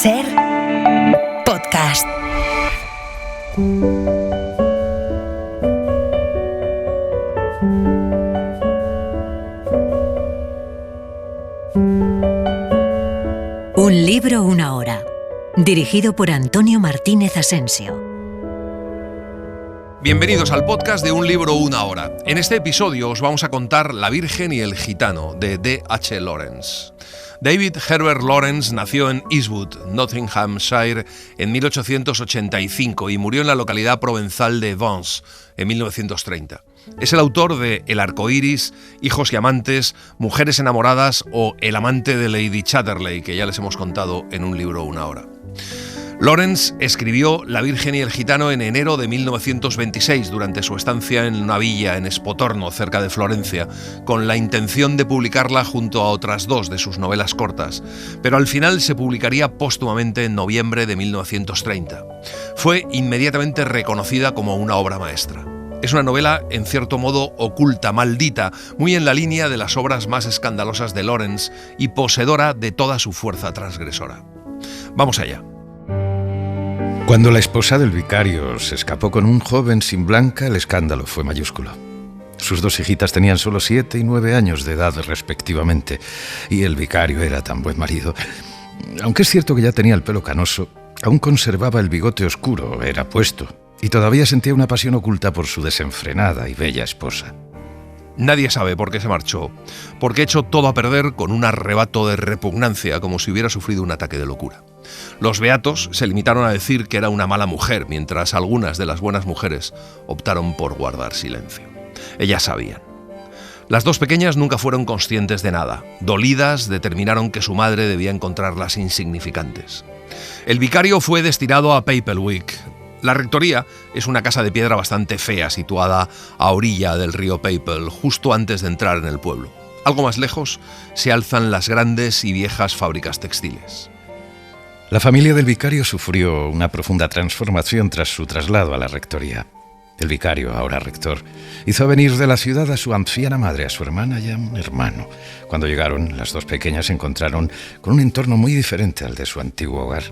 SER Podcast. Un libro, una hora. Dirigido por Antonio Martínez Asensio. Bienvenidos al podcast de Un libro, una hora. En este episodio os vamos a contar La Virgen y el Gitano, de D.H. Lawrence. David Herbert Lawrence nació en Eastwood, Nottinghamshire, en 1885 y murió en la localidad provenzal de Vence en 1930. Es el autor de El arcoíris, Hijos y amantes, Mujeres enamoradas o El amante de Lady Chatterley, que ya les hemos contado en Un libro, una hora. Lawrence escribió La Virgen y el Gitano en enero de 1926 durante su estancia en una villa en Spotorno, cerca de Florencia, con la intención de publicarla junto a otras dos de sus novelas cortas, pero al final se publicaría póstumamente en noviembre de 1930. Fue inmediatamente reconocida como una obra maestra. Es una novela, en cierto modo, oculta, maldita, muy en la línea de las obras más escandalosas de Lawrence y poseedora de toda su fuerza transgresora. Vamos allá. Cuando la esposa del vicario se escapó con un joven sin blanca, el escándalo fue mayúsculo. Sus dos hijitas tenían solo 7 y 9 años de edad respectivamente, y el vicario era tan buen marido. Aunque es cierto que ya tenía el pelo canoso, aún conservaba el bigote oscuro, era puesto, y todavía sentía una pasión oculta por su desenfrenada y bella esposa. Nadie sabe por qué se marchó, porque echó todo a perder con un arrebato de repugnancia, como si hubiera sufrido un ataque de locura. Los beatos se limitaron a decir que era una mala mujer, mientras algunas de las buenas mujeres optaron por guardar silencio. Ellas sabían. Las dos pequeñas nunca fueron conscientes de nada. Dolidas, determinaron que su madre debía encontrarlas insignificantes. El vicario fue destinado a Papelwick. La rectoría es una casa de piedra bastante fea, situada a orilla del río Papel, justo antes de entrar en el pueblo. Algo más lejos se alzan las grandes y viejas fábricas textiles. La familia del vicario sufrió una profunda transformación tras su traslado a la rectoría. El vicario, ahora rector, hizo venir de la ciudad a su anciana madre, a su hermana y a un hermano. Cuando llegaron, las dos pequeñas se encontraron con un entorno muy diferente al de su antiguo hogar.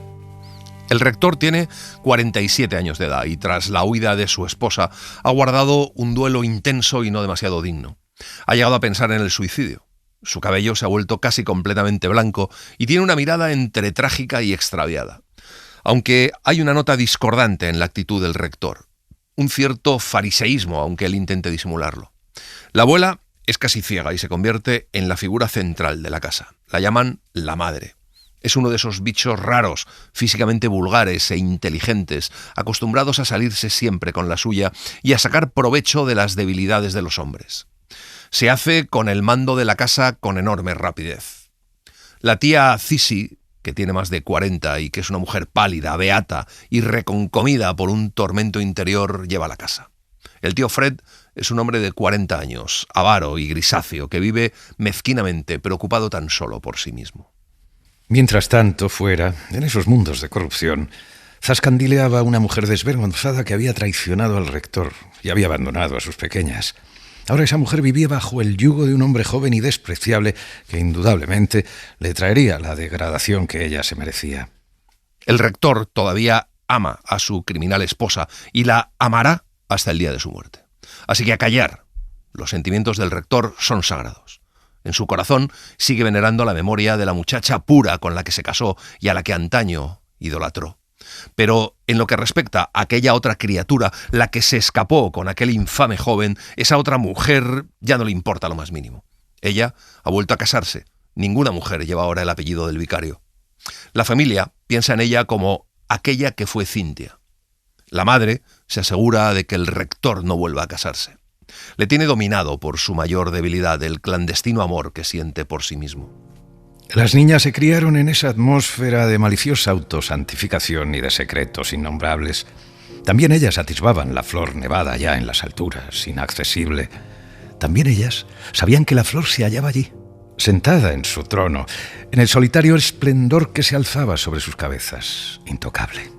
El rector tiene 47 años de edad y tras la huida de su esposa ha guardado un duelo intenso y no demasiado digno. Ha llegado a pensar en el suicidio. Su cabello se ha vuelto casi completamente blanco y tiene una mirada entre trágica y extraviada. Aunque hay una nota discordante en la actitud del rector. Un cierto fariseísmo, aunque él intente disimularlo. La abuela es casi ciega y se convierte en la figura central de la casa. La llaman la madre. Es uno de esos bichos raros, físicamente vulgares e inteligentes, acostumbrados a salirse siempre con la suya y a sacar provecho de las debilidades de los hombres. Se hace con el mando de la casa con enorme rapidez. La tía Cissy, que tiene más de 40 y que es una mujer pálida, beata y reconcomida por un tormento interior, lleva la casa. El tío Fred es un hombre de 40 años, avaro y grisáceo, que vive mezquinamente, preocupado tan solo por sí mismo. Mientras tanto, fuera, en esos mundos de corrupción, zascandileaba una mujer desvergonzada que había traicionado al rector y había abandonado a sus pequeñas. Ahora esa mujer vivía bajo el yugo de un hombre joven y despreciable que indudablemente le traería la degradación que ella se merecía. El rector todavía ama a su criminal esposa y la amará hasta el día de su muerte. Así que a callar. Los sentimientos del rector son sagrados. En su corazón sigue venerando la memoria de la muchacha pura con la que se casó y a la que antaño idolatró. Pero en lo que respecta a aquella otra criatura, la que se escapó con aquel infame joven, esa otra mujer ya no le importa lo más mínimo. Ella ha vuelto a casarse. Ninguna mujer lleva ahora el apellido del vicario. La familia piensa en ella como aquella que fue Cynthia. La madre se asegura de que el rector no vuelva a casarse. Le tiene dominado por su mayor debilidad, el clandestino amor que siente por sí mismo. Las niñas se criaron en esa atmósfera de maliciosa autosantificación y de secretos innombrables. También ellas atisbaban la flor nevada ya en las alturas, inaccesible. También ellas sabían que la flor se hallaba allí, sentada en su trono, en el solitario esplendor que se alzaba sobre sus cabezas, intocable.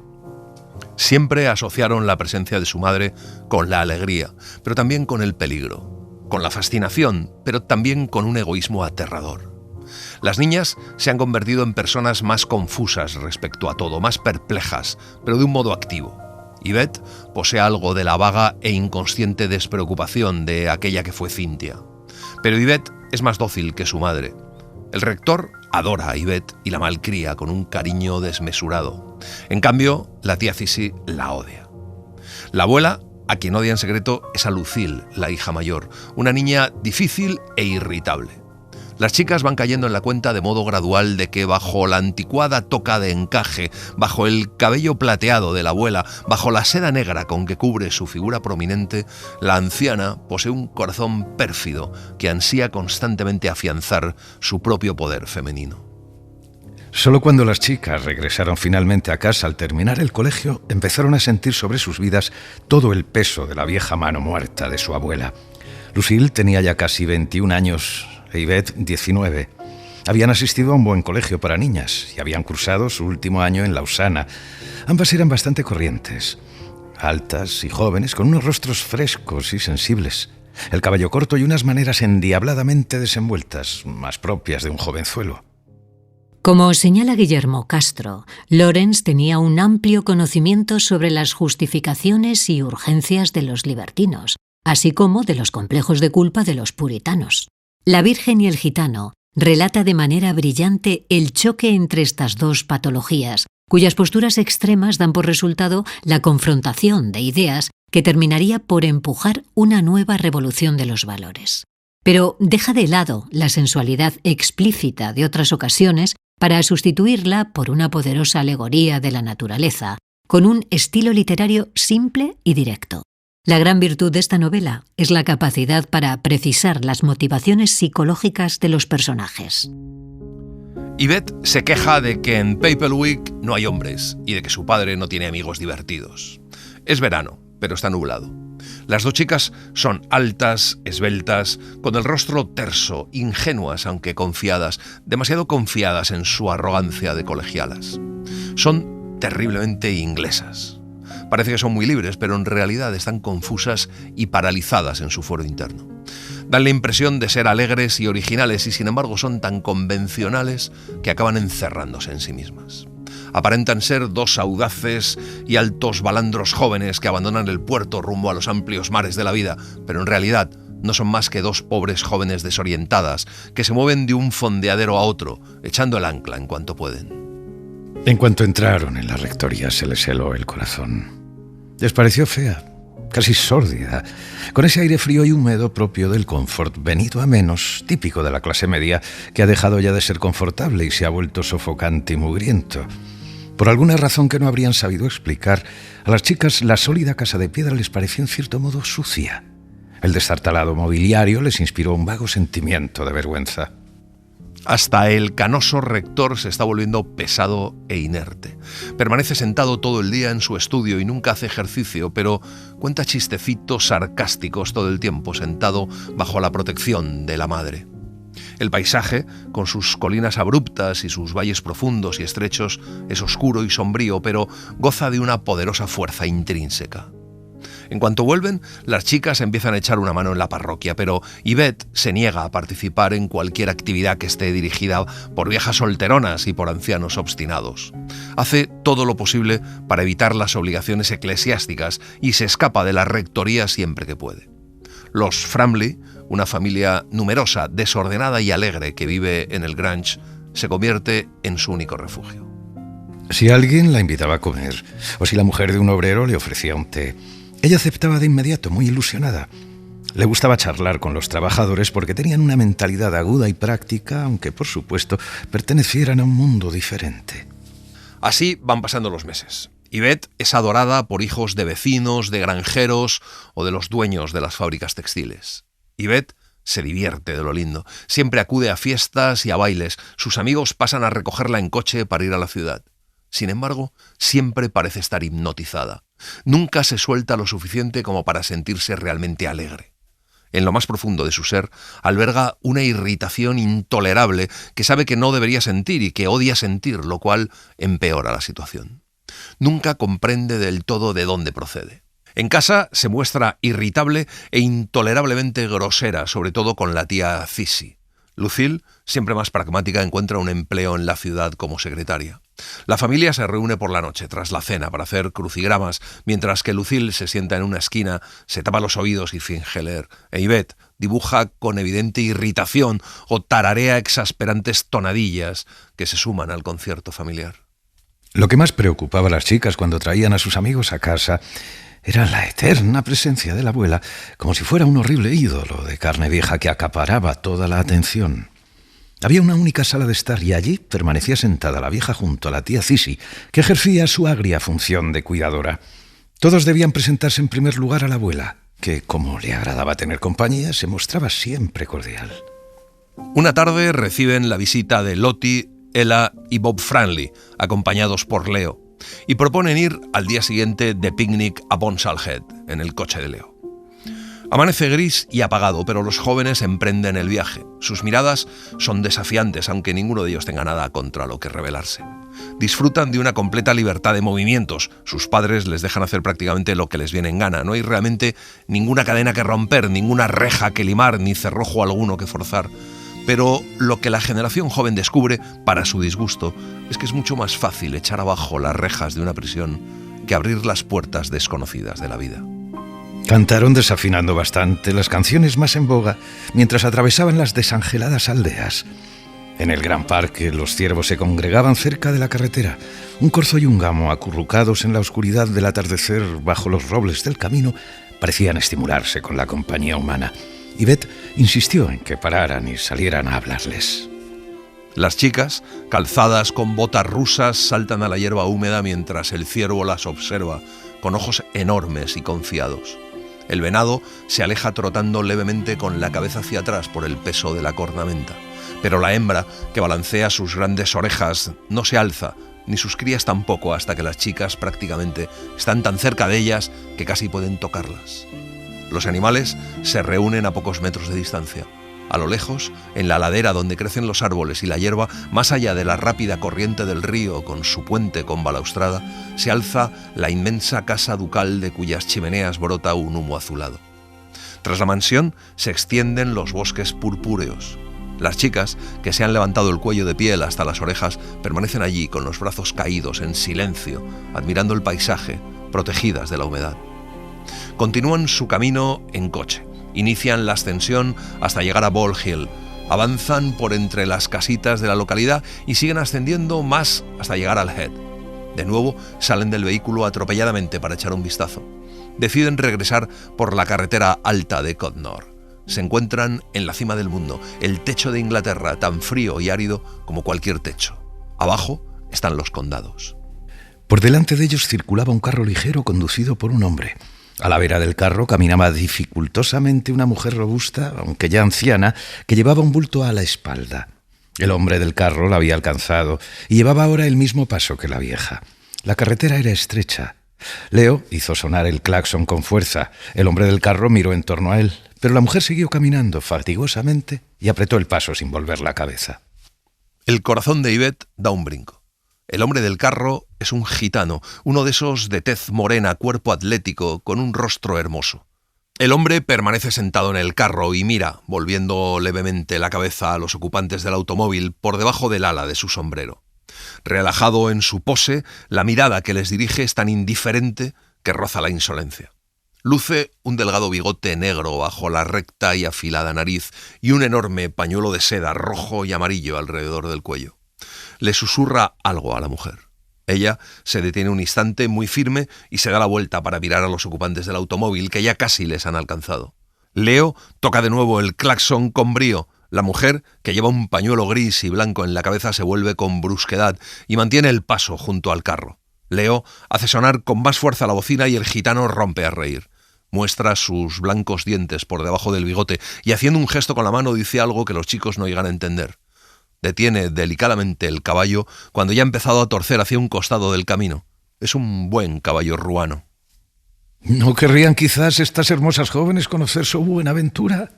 Siempre asociaron la presencia de su madre con la alegría, pero también con el peligro, con la fascinación, pero también con un egoísmo aterrador. Las niñas se han convertido en personas más confusas respecto a todo, más perplejas, pero de un modo activo. Yvette posee algo de la vaga e inconsciente despreocupación de aquella que fue Cynthia. Pero Yvette es más dócil que su madre. El rector adora a Yvette y la malcría con un cariño desmesurado. En cambio, la tía Cissy la odia. La abuela, a quien odia en secreto, es a Lucille, la hija mayor, una niña difícil e irritable. Las chicas van cayendo en la cuenta de modo gradual de que bajo la anticuada toca de encaje, bajo el cabello plateado de la abuela, bajo la seda negra con que cubre su figura prominente, la anciana posee un corazón pérfido que ansía constantemente afianzar su propio poder femenino. Solo cuando las chicas regresaron finalmente a casa al terminar el colegio, empezaron a sentir sobre sus vidas todo el peso de la vieja mano muerta de su abuela. Lucille tenía ya casi 21 años, e Yvette 19. Habían asistido a un buen colegio para niñas y habían cursado su último año en Lausana. Ambas eran bastante corrientes, altas y jóvenes, con unos rostros frescos y sensibles, el cabello corto y unas maneras endiabladamente desenvueltas, más propias de un jovenzuelo. Como señala Guillermo Castro, Lawrence tenía un amplio conocimiento sobre las justificaciones y urgencias de los libertinos, así como de los complejos de culpa de los puritanos. La Virgen y el Gitano relata de manera brillante el choque entre estas dos patologías, cuyas posturas extremas dan por resultado la confrontación de ideas que terminaría por empujar una nueva revolución de los valores. Pero deja de lado la sensualidad explícita de otras ocasiones para sustituirla por una poderosa alegoría de la naturaleza, con un estilo literario simple y directo. La gran virtud de esta novela es la capacidad para precisar las motivaciones psicológicas de los personajes. Yvette se queja de que en Paperwick no hay hombres y de que su padre no tiene amigos divertidos. Es verano, pero está nublado. Las dos chicas son altas, esbeltas, con el rostro terso, ingenuas aunque confiadas, demasiado confiadas en su arrogancia de colegialas. Son terriblemente inglesas. Parece que son muy libres, pero en realidad están confusas y paralizadas en su foro interno. Dan la impresión de ser alegres y originales y sin embargo son tan convencionales que acaban encerrándose en sí mismas. Aparentan ser dos audaces y altos balandros jóvenes que abandonan el puerto rumbo a los amplios mares de la vida, pero en realidad no son más que dos pobres jóvenes desorientadas que se mueven de un fondeadero a otro, echando el ancla en cuanto pueden. En cuanto entraron en la rectoría se les heló el corazón. Les pareció fea, casi sórdida, con ese aire frío y húmedo propio del confort venido a menos, típico de la clase media, que ha dejado ya de ser confortable y se ha vuelto sofocante y mugriento. Por alguna razón que no habrían sabido explicar, a las chicas la sólida casa de piedra les pareció en cierto modo sucia. El destartalado mobiliario les inspiró un vago sentimiento de vergüenza. Hasta el canoso rector se está volviendo pesado e inerte. Permanece sentado todo el día en su estudio y nunca hace ejercicio, pero cuenta chistecitos sarcásticos todo el tiempo, sentado bajo la protección de la madre. El paisaje, con sus colinas abruptas y sus valles profundos y estrechos, es oscuro y sombrío, pero goza de una poderosa fuerza intrínseca. En cuanto vuelven, las chicas empiezan a echar una mano en la parroquia, pero Yvette se niega a participar en cualquier actividad que esté dirigida por viejas solteronas y por ancianos obstinados. Hace todo lo posible para evitar las obligaciones eclesiásticas y se escapa de la rectoría siempre que puede. Los Framley, una familia numerosa, desordenada y alegre que vive en el Grange, se convierte en su único refugio. Si alguien la invitaba a comer, o si la mujer de un obrero le ofrecía un té, ella aceptaba de inmediato, muy ilusionada. Le gustaba charlar con los trabajadores porque tenían una mentalidad aguda y práctica, aunque por supuesto pertenecieran a un mundo diferente. Así van pasando los meses. Yvette es adorada por hijos de vecinos, de granjeros o de los dueños de las fábricas textiles. Yvette se divierte de lo lindo. Siempre acude a fiestas y a bailes. Sus amigos pasan a recogerla en coche para ir a la ciudad. Sin embargo, siempre parece estar hipnotizada. Nunca se suelta lo suficiente como para sentirse realmente alegre. En lo más profundo de su ser, alberga una irritación intolerable que sabe que no debería sentir y que odia sentir, lo cual empeora la situación. Nunca comprende del todo de dónde procede. En casa se muestra irritable e intolerablemente grosera, sobre todo con la tía Cissy. Lucille, siempre más pragmática, encuentra un empleo en la ciudad como secretaria. La familia se reúne por la noche, tras la cena, para hacer crucigramas, mientras que Lucille se sienta en una esquina, se tapa los oídos y finge leer. E Yvette dibuja con evidente irritación o tararea exasperantes tonadillas que se suman al concierto familiar. Lo que más preocupaba a las chicas cuando traían a sus amigos a casa era la eterna presencia de la abuela, como si fuera un horrible ídolo de carne vieja que acaparaba toda la atención. Había una única sala de estar y allí permanecía sentada la vieja junto a la tía Cissy, que ejercía su agria función de cuidadora. Todos debían presentarse en primer lugar a la abuela, que, como le agradaba tener compañía, se mostraba siempre cordial. Una tarde reciben la visita de Lottie, Ella y Bob Franley, acompañados por Leo, y proponen ir al día siguiente de picnic a Bonsall Head, en el coche de Leo. Amanece gris y apagado, pero los jóvenes emprenden el viaje. Sus miradas son desafiantes, aunque ninguno de ellos tenga nada contra lo que rebelarse. Disfrutan de una completa libertad de movimientos. Sus padres les dejan hacer prácticamente lo que les viene en gana. No hay realmente ninguna cadena que romper, ninguna reja que limar, ni cerrojo alguno que forzar. Pero lo que la generación joven descubre, para su disgusto, es que es mucho más fácil echar abajo las rejas de una prisión que abrir las puertas desconocidas de la vida. Cantaron desafinando bastante las canciones más en boga mientras atravesaban las desangeladas aldeas. En el gran parque los ciervos se congregaban cerca de la carretera. Un corzo y un gamo, acurrucados en la oscuridad del atardecer bajo los robles del camino, parecían estimularse con la compañía humana. Yvette insistió en que pararan y salieran a hablarles. Las chicas, calzadas con botas rusas, saltan a la hierba húmeda mientras el ciervo las observa con ojos enormes y confiados. El venado se aleja trotando levemente con la cabeza hacia atrás por el peso de la cornamenta, pero la hembra, que balancea sus grandes orejas, no se alza, ni sus crías tampoco, hasta que las chicas prácticamente están tan cerca de ellas que casi pueden tocarlas. Los animales se reúnen a pocos metros de distancia. A lo lejos, en la ladera donde crecen los árboles y la hierba, más allá de la rápida corriente del río con su puente con balaustrada, se alza la inmensa casa ducal de cuyas chimeneas brota un humo azulado. Tras la mansión se extienden los bosques purpúreos. Las chicas, que se han levantado el cuello de piel hasta las orejas, permanecen allí con los brazos caídos en silencio, admirando el paisaje, protegidas de la humedad. Continúan su camino en coche. Inician la ascensión hasta llegar a Ball Hill. Avanzan por entre las casitas de la localidad y siguen ascendiendo más hasta llegar al Head. De nuevo salen del vehículo atropelladamente para echar un vistazo. Deciden regresar por la carretera alta de Codnor. Se encuentran en la cima del mundo, el techo de Inglaterra, tan frío y árido como cualquier techo. Abajo están los condados. Por delante de ellos circulaba un carro ligero conducido por un hombre. A la vera del carro caminaba dificultosamente una mujer robusta, aunque ya anciana, que llevaba un bulto a la espalda. El hombre del carro la había alcanzado y llevaba ahora el mismo paso que la vieja. La carretera era estrecha. Leo hizo sonar el claxon con fuerza. El hombre del carro miró en torno a él, pero la mujer siguió caminando fatigosamente y apretó el paso sin volver la cabeza. El corazón de Yvette da un brinco. El hombre del carro es un gitano, uno de esos de tez morena, cuerpo atlético, con un rostro hermoso. El hombre permanece sentado en el carro y mira, volviendo levemente la cabeza a los ocupantes del automóvil por debajo del ala de su sombrero. Relajado en su pose, la mirada que les dirige es tan indiferente que roza la insolencia. Luce un delgado bigote negro bajo la recta y afilada nariz y un enorme pañuelo de seda rojo y amarillo alrededor del cuello. Le susurra algo a la mujer. Ella se detiene un instante muy firme y se da la vuelta para mirar a los ocupantes del automóvil que ya casi les han alcanzado. Leo toca de nuevo el claxon con brío. La mujer, que lleva un pañuelo gris y blanco en la cabeza, se vuelve con brusquedad y mantiene el paso junto al carro. Leo hace sonar con más fuerza la bocina y el gitano rompe a reír. Muestra sus blancos dientes por debajo del bigote y haciendo un gesto con la mano dice algo que los chicos no llegan a entender. Detiene delicadamente el caballo cuando ya ha empezado a torcer hacia un costado del camino. Es un buen caballo ruano. ¿No querrían quizás estas hermosas jóvenes conocer su Buenaventura?,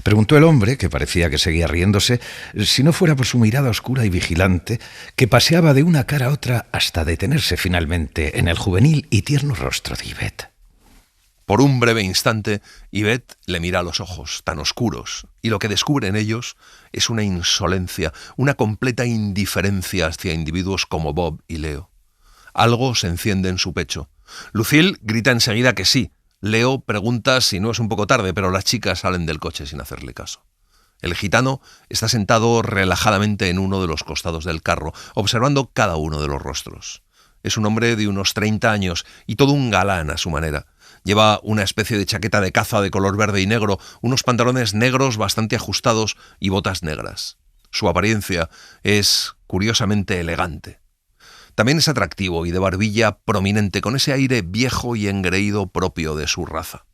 preguntó el hombre, que parecía que seguía riéndose, si no fuera por su mirada oscura y vigilante, que paseaba de una cara a otra hasta detenerse finalmente en el juvenil y tierno rostro de Yvette. Por un breve instante, Yvette le mira a los ojos, tan oscuros, y lo que descubre en ellos es una insolencia, una completa indiferencia hacia individuos como Bob y Leo. Algo se enciende en su pecho. Lucille grita enseguida que sí. Leo pregunta si no es un poco tarde, pero las chicas salen del coche sin hacerle caso. El gitano está sentado relajadamente en uno de los costados del carro, observando cada uno de los rostros. Es un hombre de unos 30 años y todo un galán a su manera. Lleva una especie de chaqueta de caza de color verde y negro, unos pantalones negros bastante ajustados y botas negras. Su apariencia es curiosamente elegante. También es atractivo y de barbilla prominente, con ese aire viejo y engreído propio de su raza.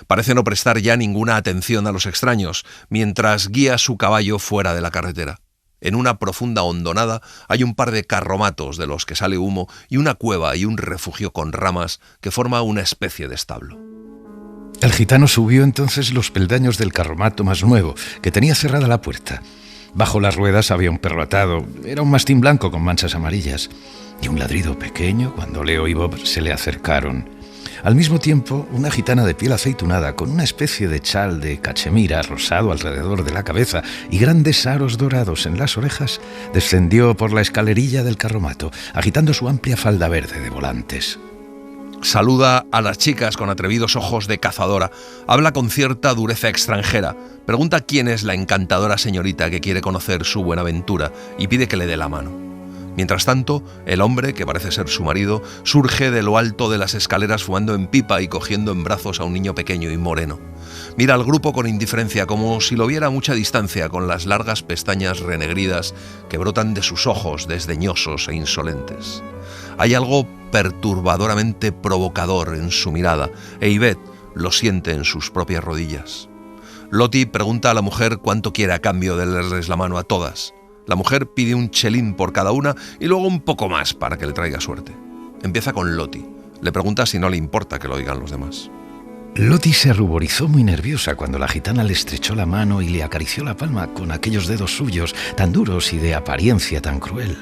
Parece no prestar ya ninguna atención a los extraños, mientras guía su caballo fuera de la carretera. En una profunda hondonada hay un par de carromatos de los que sale humo y una cueva y un refugio con ramas que forma una especie de establo. El gitano subió entonces los peldaños del carromato más nuevo, que tenía cerrada la puerta. Bajo las ruedas había un perro atado. Era un mastín blanco con manchas amarillas. Y un ladrido pequeño cuando Leo y Bob se le acercaron. Al mismo tiempo, una gitana de piel aceitunada con una especie de chal de cachemira rosado alrededor de la cabeza y grandes aros dorados en las orejas descendió por la escalerilla del carromato, agitando su amplia falda verde de volantes. Saluda a las chicas con atrevidos ojos de cazadora. Habla con cierta dureza extranjera. Pregunta quién es la encantadora señorita que quiere conocer su buenaventura y pide que le dé la mano. Mientras tanto, el hombre, que parece ser su marido, surge de lo alto de las escaleras fumando en pipa y cogiendo en brazos a un niño pequeño y moreno. Mira al grupo con indiferencia, como si lo viera a mucha distancia, con las largas pestañas renegridas que brotan de sus ojos desdeñosos e insolentes. Hay algo perturbadoramente provocador en su mirada, e Yvette lo siente en sus propias rodillas. Lottie pregunta a la mujer cuánto quiere a cambio de darles la mano a todas. La mujer pide un chelín por cada una y luego un poco más para que le traiga suerte. Empieza con Lottie. Le pregunta si no le importa que lo oigan los demás. Lottie se ruborizó muy nerviosa cuando la gitana le estrechó la mano y le acarició la palma con aquellos dedos suyos tan duros y de apariencia tan cruel.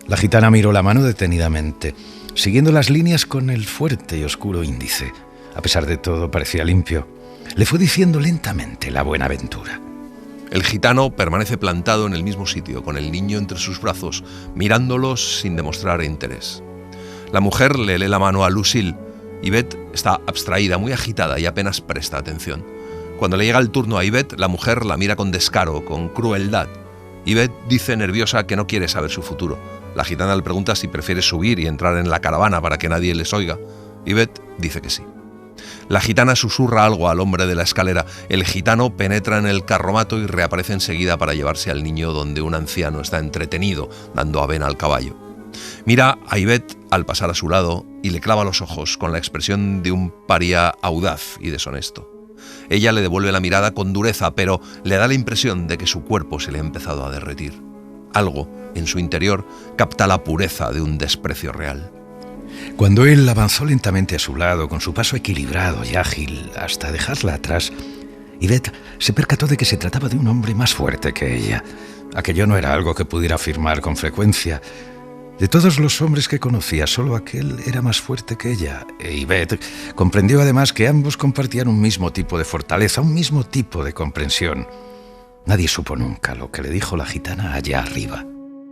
La gitana miró la mano detenidamente, siguiendo las líneas con el fuerte y oscuro índice. A pesar de todo, parecía limpio. Le fue diciendo lentamente la buenaventura. El gitano permanece plantado en el mismo sitio, con el niño entre sus brazos, mirándolos sin demostrar interés. La mujer le lee la mano a Lucille. Yvette está abstraída, muy agitada y apenas presta atención. Cuando le llega el turno a Yvette, la mujer la mira con descaro, con crueldad. Yvette dice nerviosa que no quiere saber su futuro. La gitana le pregunta si prefiere subir y entrar en la caravana para que nadie les oiga. Yvette dice que sí. La gitana susurra algo al hombre de la escalera. El gitano penetra en el carromato y reaparece enseguida para llevarse al niño, donde un anciano está entretenido, dando avena al caballo. Mira a Yvette al pasar a su lado y le clava los ojos con la expresión de un paria audaz y deshonesto. Ella le devuelve la mirada con dureza, pero le da la impresión de que su cuerpo se le ha empezado a derretir. Algo en su interior capta la pureza de un desprecio real. Cuando él avanzó lentamente a su lado, con su paso equilibrado y ágil, hasta dejarla atrás, Yvette se percató de que se trataba de un hombre más fuerte que ella. Aquello no era algo que pudiera afirmar con frecuencia. De todos los hombres que conocía, solo aquel era más fuerte que ella. E Yvette comprendió además que ambos compartían un mismo tipo de fortaleza, un mismo tipo de comprensión. Nadie supo nunca lo que le dijo la gitana allá arriba.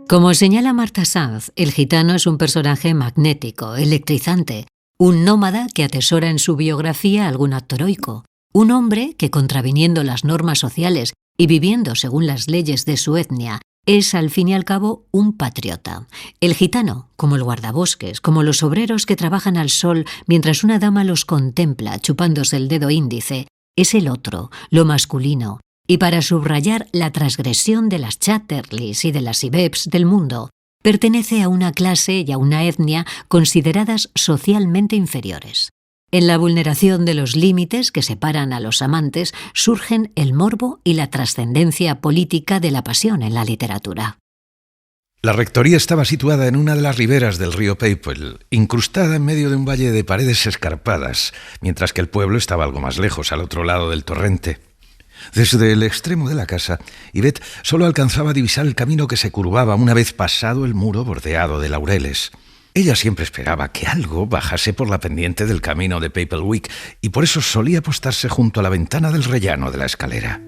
Como señala Marta Sanz, el gitano es un personaje magnético, electrizante, un nómada que atesora en su biografía algún acto heroico, un hombre que, contraviniendo las normas sociales y viviendo según las leyes de su etnia, es al fin y al cabo un patriota. El gitano, como el guardabosques, como los obreros que trabajan al sol mientras una dama los contempla chupándose el dedo índice, es el otro, lo masculino. Y para subrayar la transgresión de las Chatterleys y de las Ibeps del mundo, pertenece a una clase y a una etnia consideradas socialmente inferiores. En la vulneración de los límites que separan a los amantes surgen el morbo y la trascendencia política de la pasión en la literatura. La rectoría estaba situada en una de las riberas del río Peipel, incrustada en medio de un valle de paredes escarpadas, mientras que el pueblo estaba algo más lejos, al otro lado del torrente. Desde el extremo de la casa, Yvette solo alcanzaba a divisar el camino que se curvaba una vez pasado el muro bordeado de laureles. Ella siempre esperaba que algo bajase por la pendiente del camino de Papelwick y por eso solía postarse junto a la ventana del rellano de la escalera.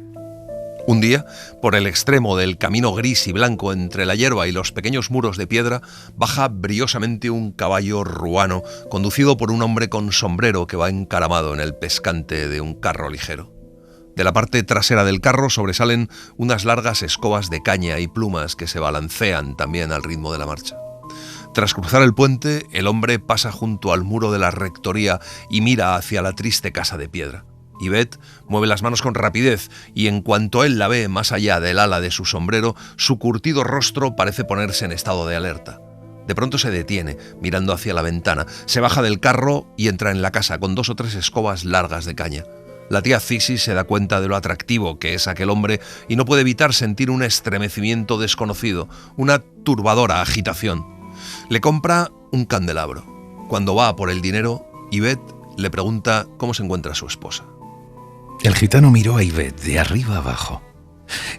Un día, por el extremo del camino gris y blanco entre la hierba y los pequeños muros de piedra, baja briosamente un caballo ruano, conducido por un hombre con sombrero que va encaramado en el pescante de un carro ligero. De la parte trasera del carro sobresalen unas largas escobas de caña y plumas que se balancean también al ritmo de la marcha. Tras cruzar el puente, el hombre pasa junto al muro de la rectoría y mira hacia la triste casa de piedra. Yvette mueve las manos con rapidez y en cuanto él la ve más allá del ala de su sombrero, su curtido rostro parece ponerse en estado de alerta. De pronto se detiene, mirando hacia la ventana, se baja del carro y entra en la casa con 2 o 3 escobas largas de caña. La tía Cissy se da cuenta de lo atractivo que es aquel hombre y no puede evitar sentir un estremecimiento desconocido, una turbadora agitación. Le compra un candelabro. Cuando va a por el dinero, Yvette le pregunta cómo se encuentra su esposa. El gitano miró a Yvette de arriba abajo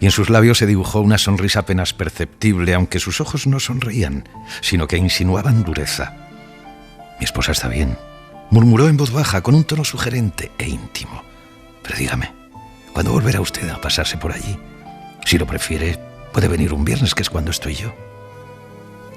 y en sus labios se dibujó una sonrisa apenas perceptible, aunque sus ojos no sonreían, sino que insinuaban dureza. «Mi esposa está bien», murmuró en voz baja con un tono sugerente e íntimo. «Pero dígame, ¿cuándo volverá usted a pasarse por allí? Si lo prefiere, puede venir un viernes, que es cuando estoy yo».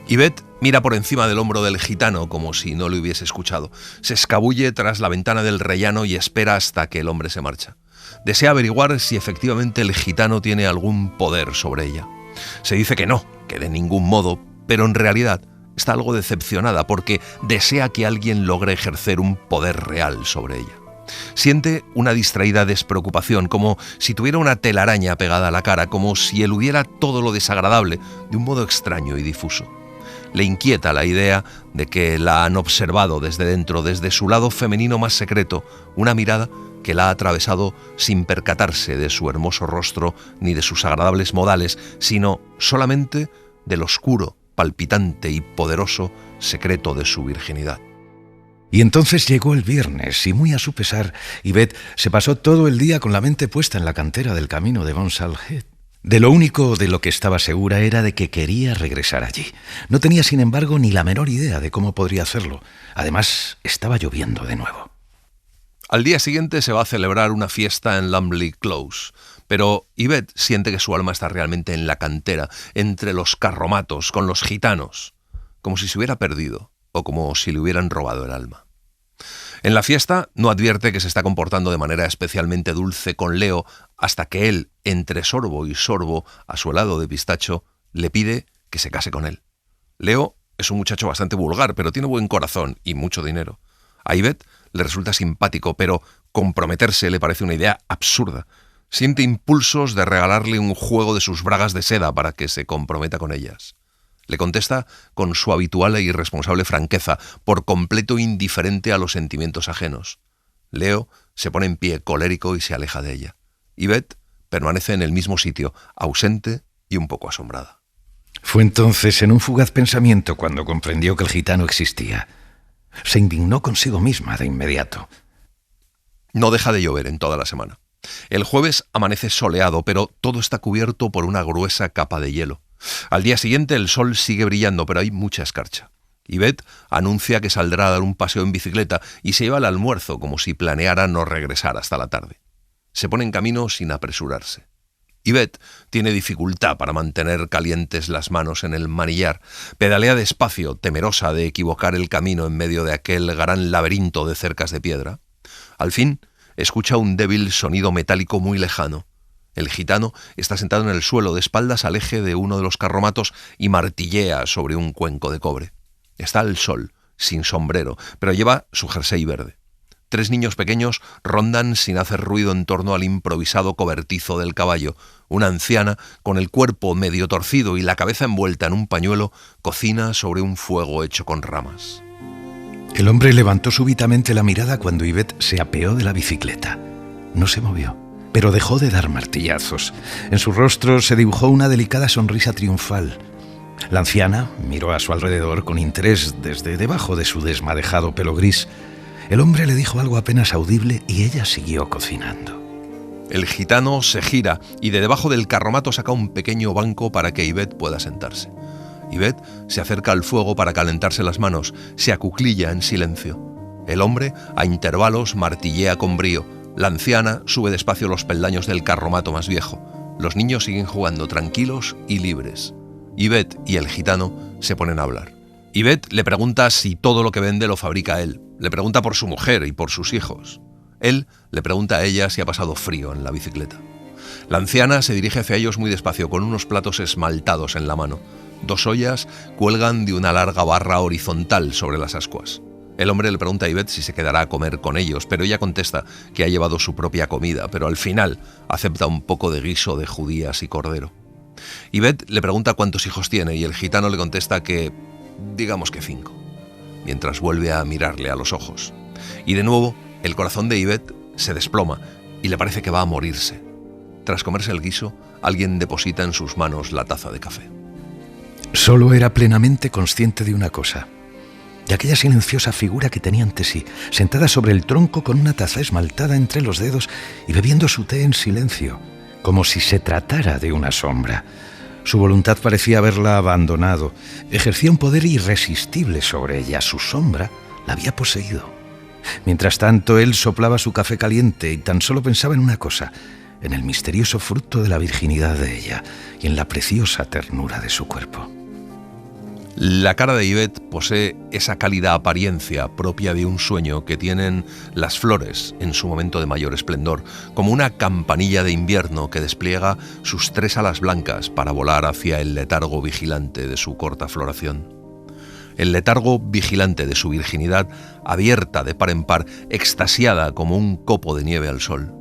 Yvette mira por encima del hombro del gitano como si no le hubiese escuchado. Se escabulle tras la ventana del rellano y espera hasta que el hombre se marcha. Desea averiguar si efectivamente el gitano tiene algún poder sobre ella. Se dice que no, que de ningún modo, pero en realidad está algo decepcionada porque desea que alguien logre ejercer un poder real sobre ella. Siente una distraída despreocupación, como si tuviera una telaraña pegada a la cara, como si eludiera todo lo desagradable de un modo extraño y difuso. Le inquieta la idea de que la han observado desde dentro, desde su lado femenino más secreto, una mirada que la ha atravesado sin percatarse de su hermoso rostro ni de sus agradables modales, sino solamente del oscuro, palpitante y poderoso secreto de su virginidad. Y entonces llegó el viernes y, muy a su pesar, Yvette se pasó todo el día con la mente puesta en la cantera del camino de Gonsalhead. De lo único de lo que estaba segura era de que quería regresar allí. No tenía, sin embargo, ni la menor idea de cómo podría hacerlo. Además, estaba lloviendo de nuevo. Al día siguiente se va a celebrar una fiesta en Lumley Close, pero Yvette siente que su alma está realmente en la cantera, entre los carromatos, con los gitanos, como si se hubiera perdido o como si le hubieran robado el alma. En la fiesta no advierte que se está comportando de manera especialmente dulce con Leo hasta que él, entre sorbo y sorbo, a su helado de pistacho, le pide que se case con él. Leo es un muchacho bastante vulgar, pero tiene buen corazón y mucho dinero. A Yvette le resulta simpático, pero comprometerse le parece una idea absurda. Siente impulsos de regalarle un juego de sus bragas de seda para que se comprometa con ellas. Le contesta con su habitual e irresponsable franqueza, por completo indiferente a los sentimientos ajenos. Leo se pone en pie colérico y se aleja de ella. Yvette permanece en el mismo sitio, ausente y un poco asombrada. Fue entonces en un fugaz pensamiento cuando comprendió que el gitano existía. Se indignó consigo misma de inmediato. No deja de llover en toda la semana. El jueves amanece soleado, pero todo está cubierto por una gruesa capa de hielo. Al día siguiente el sol sigue brillando, pero hay mucha escarcha. Yvette anuncia que saldrá a dar un paseo en bicicleta y se lleva el almuerzo como si planeara no regresar hasta la tarde. Se pone en camino sin apresurarse. Yvette tiene dificultad para mantener calientes las manos en el manillar. Pedalea despacio, temerosa de equivocar el camino en medio de aquel gran laberinto de cercas de piedra. Al fin, escucha un débil sonido metálico muy lejano. El gitano está sentado en el suelo, de espaldas al eje de uno de los carromatos y martillea sobre un cuenco de cobre. Está al sol, sin sombrero, pero lleva su jersey verde. 3 niños pequeños rondan sin hacer ruido en torno al improvisado cobertizo del caballo. Una anciana, con el cuerpo medio torcido y la cabeza envuelta en un pañuelo, cocina sobre un fuego hecho con ramas. El hombre levantó súbitamente la mirada cuando Yvette se apeó de la bicicleta. No se movió, pero dejó de dar martillazos. En su rostro se dibujó una delicada sonrisa triunfal. La anciana miró a su alrededor con interés desde debajo de su desmadejado pelo gris. El hombre le dijo algo apenas audible y ella siguió cocinando. El gitano se gira y de debajo del carromato saca un pequeño banco para que Yvette pueda sentarse. Yvette se acerca al fuego para calentarse las manos, se acuclilla en silencio. El hombre, a intervalos, martillea con brío. La anciana sube despacio los peldaños del carromato más viejo. Los niños siguen jugando tranquilos y libres. Yvette y el gitano se ponen a hablar. Yvette le pregunta si todo lo que vende lo fabrica él. Le pregunta por su mujer y por sus hijos. Él le pregunta a ella si ha pasado frío en la bicicleta. La anciana se dirige hacia ellos muy despacio, con unos platos esmaltados en la mano. 2 ollas cuelgan de una larga barra horizontal sobre las ascuas. El hombre le pregunta a Yvette si se quedará a comer con ellos, pero ella contesta que ha llevado su propia comida, pero al final acepta un poco de guiso de judías y cordero. Yvette le pregunta cuántos hijos tiene y el gitano le contesta que, digamos que 5, mientras vuelve a mirarle a los ojos. Y de nuevo, el corazón de Yvette se desploma y le parece que va a morirse. Tras comerse el guiso, alguien deposita en sus manos la taza de café. Solo era plenamente consciente de una cosa, de aquella silenciosa figura que tenía ante sí, sentada sobre el tronco con una taza esmaltada entre los dedos y bebiendo su té en silencio, como si se tratara de una sombra. Su voluntad parecía haberla abandonado, ejercía un poder irresistible sobre ella, su sombra la había poseído. Mientras tanto, él soplaba su café caliente y tan solo pensaba en una cosa, en el misterioso fruto de la virginidad de ella y en la preciosa ternura de su cuerpo. La cara de Yvette posee esa cálida apariencia propia de un sueño que tienen las flores en su momento de mayor esplendor, como una campanilla de invierno que despliega sus 3 alas blancas para volar hacia el letargo vigilante de su corta floración. El letargo vigilante de su virginidad, abierta de par en par, extasiada como un copo de nieve al sol.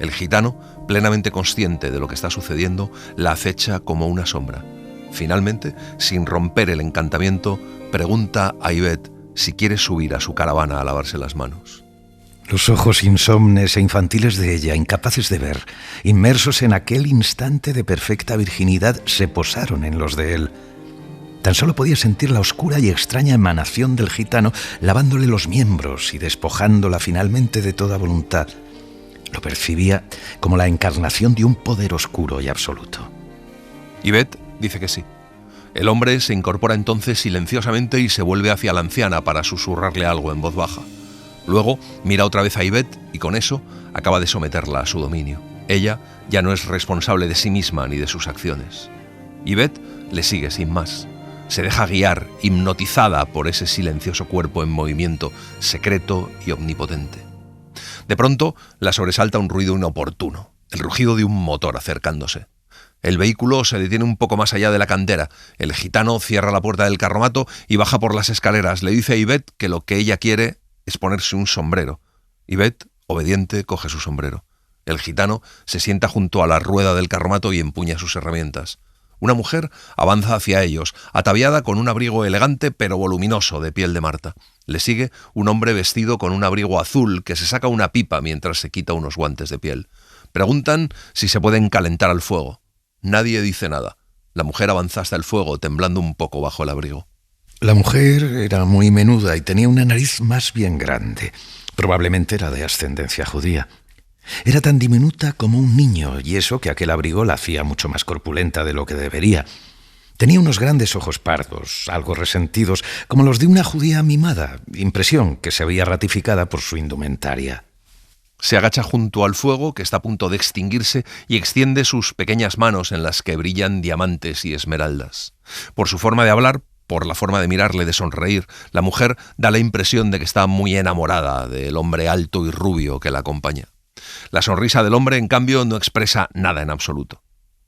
El gitano, plenamente consciente de lo que está sucediendo, la acecha como una sombra. Finalmente, sin romper el encantamiento, pregunta a Yvette si quiere subir a su caravana a lavarse las manos. Los ojos insomnes e infantiles de ella, incapaces de ver, inmersos en aquel instante de perfecta virginidad, se posaron en los de él. Tan solo podía sentir la oscura y extraña emanación del gitano lavándole los miembros y despojándola finalmente de toda voluntad. Lo percibía como la encarnación de un poder oscuro y absoluto. Yvette dice que sí. El hombre se incorpora entonces silenciosamente y se vuelve hacia la anciana para susurrarle algo en voz baja. Luego mira otra vez a Yvette y con eso acaba de someterla a su dominio. Ella ya no es responsable de sí misma ni de sus acciones. Yvette le sigue sin más. Se deja guiar, hipnotizada por ese silencioso cuerpo en movimiento, secreto y omnipotente. De pronto la sobresalta un ruido inoportuno, el rugido de un motor acercándose. El vehículo se detiene un poco más allá de la cantera. El gitano cierra la puerta del carromato y baja por las escaleras. Le dice a Yvette que lo que ella quiere es ponerse un sombrero. Yvette, obediente, coge su sombrero. El gitano se sienta junto a la rueda del carromato y empuña sus herramientas. Una mujer avanza hacia ellos, ataviada con un abrigo elegante pero voluminoso de piel de marta. Le sigue un hombre vestido con un abrigo azul que se saca una pipa mientras se quita unos guantes de piel. Preguntan si se pueden calentar al fuego. Nadie dice nada. La mujer avanza hasta el fuego, temblando un poco bajo el abrigo. La mujer era muy menuda y tenía una nariz más bien grande. Probablemente era de ascendencia judía. Era tan diminuta como un niño, y eso que aquel abrigo la hacía mucho más corpulenta de lo que debería. Tenía unos grandes ojos pardos, algo resentidos, como los de una judía mimada, impresión que se veía ratificada por su indumentaria. Se agacha junto al fuego, que está a punto de extinguirse, y extiende sus pequeñas manos en las que brillan diamantes y esmeraldas. Por su forma de hablar, por la forma de mirarle, de sonreír, la mujer da la impresión de que está muy enamorada del hombre alto y rubio que la acompaña. La sonrisa del hombre, en cambio, no expresa nada en absoluto.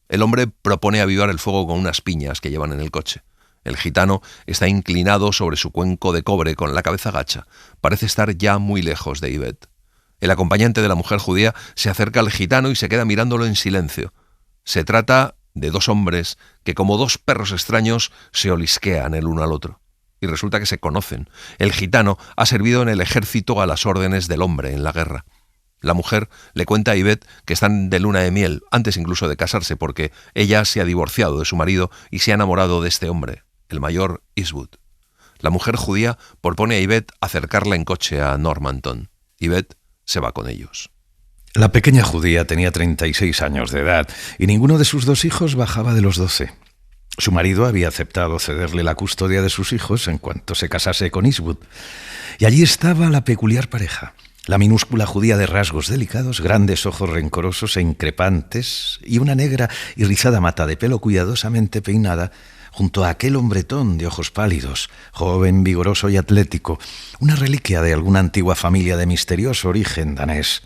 El hombre propone avivar el fuego con unas piñas que llevan en el coche. El gitano está inclinado sobre su cuenco de cobre con la cabeza gacha. Parece estar ya muy lejos de Yvette. El acompañante de la mujer judía se acerca al gitano y se queda mirándolo en silencio. Se trata de 2 hombres que, como 2 perros extraños, se olisquean el uno al otro. Y resulta que se conocen. El gitano ha servido en el ejército a las órdenes del hombre en la guerra. La mujer le cuenta a Yvette que están de luna de miel, antes incluso de casarse, porque ella se ha divorciado de su marido y se ha enamorado de este hombre, el mayor Eastwood. La mujer judía propone a Yvette acercarla en coche a Normanton. Yvette se va con ellos. La pequeña judía tenía 36 años de edad y ninguno de sus 2 hijos bajaba de los 12. Su marido había aceptado cederle la custodia de sus hijos en cuanto se casase con Eastwood. Y allí estaba la peculiar pareja. La minúscula judía de rasgos delicados, grandes ojos rencorosos e increpantes y una negra y rizada mata de pelo cuidadosamente peinada junto a aquel hombretón de ojos pálidos, joven, vigoroso y atlético, una reliquia de alguna antigua familia de misterioso origen danés.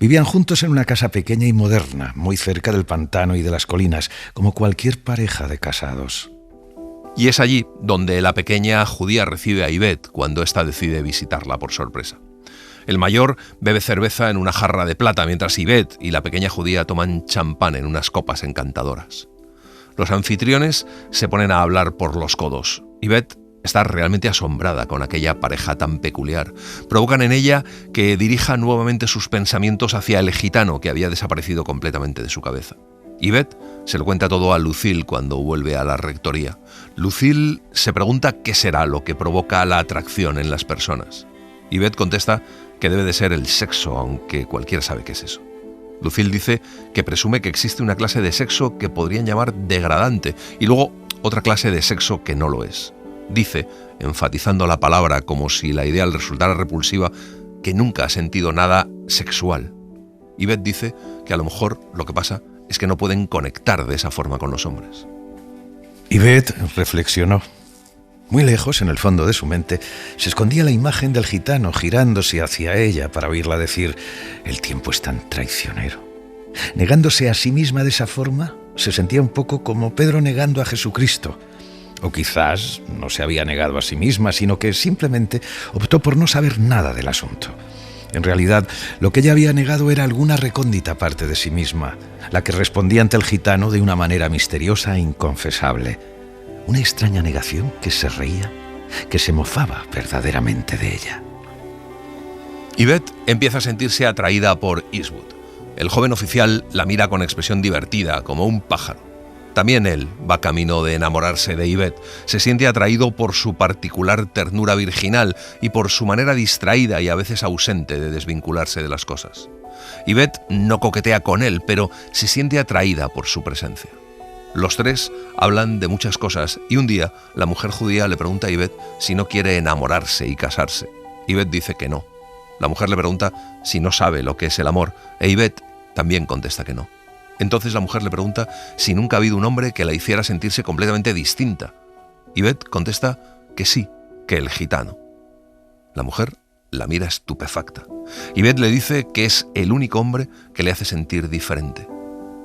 Vivían juntos en una casa pequeña y moderna, muy cerca del pantano y de las colinas, como cualquier pareja de casados. Y es allí donde la pequeña judía recibe a Yvette cuando ésta decide visitarla por sorpresa. El mayor bebe cerveza en una jarra de plata, mientras Yvette y la pequeña judía toman champán en unas copas encantadoras. Los anfitriones se ponen a hablar por los codos. Yvette está realmente asombrada con aquella pareja tan peculiar. Provocan en ella que dirija nuevamente sus pensamientos hacia el gitano que había desaparecido completamente de su cabeza. Yvette se lo cuenta todo a Lucille cuando vuelve a la rectoría. Lucille se pregunta qué será lo que provoca la atracción en las personas. Yvette contesta que debe de ser el sexo, aunque cualquiera sabe qué es eso. Lucille dice que presume que existe una clase de sexo que podrían llamar degradante y luego otra clase de sexo que no lo es. Dice, enfatizando la palabra como si la idea le resultara repulsiva, que nunca ha sentido nada sexual. Yvette dice que a lo mejor lo que pasa es que no pueden conectar de esa forma con los hombres. Yvette reflexionó. Muy lejos, en el fondo de su mente, se escondía la imagen del gitano girándose hacia ella para oírla decir: «El tiempo es tan traicionero». Negándose a sí misma de esa forma, se sentía un poco como Pedro negando a Jesucristo. O quizás no se había negado a sí misma, sino que simplemente optó por no saber nada del asunto. En realidad, lo que ella había negado era alguna recóndita parte de sí misma, la que respondía ante el gitano de una manera misteriosa e inconfesable. Una extraña negación que se reía, que se mofaba verdaderamente de ella. Yvette empieza a sentirse atraída por Eastwood. El joven oficial la mira con expresión divertida, como un pájaro. También él va camino de enamorarse de Yvette. Se siente atraído por su particular ternura virginal y por su manera distraída y a veces ausente de desvincularse de las cosas. Yvette no coquetea con él, pero se siente atraída por su presencia. Los tres hablan de muchas cosas y un día la mujer judía le pregunta a Yvette si no quiere enamorarse y casarse. Yvette dice que no. La mujer le pregunta si no sabe lo que es el amor e Yvette también contesta que no. Entonces la mujer le pregunta si nunca ha habido un hombre que la hiciera sentirse completamente distinta. Yvette contesta que sí, que el gitano. La mujer la mira estupefacta. Yvette le dice que es el único hombre que le hace sentir diferente.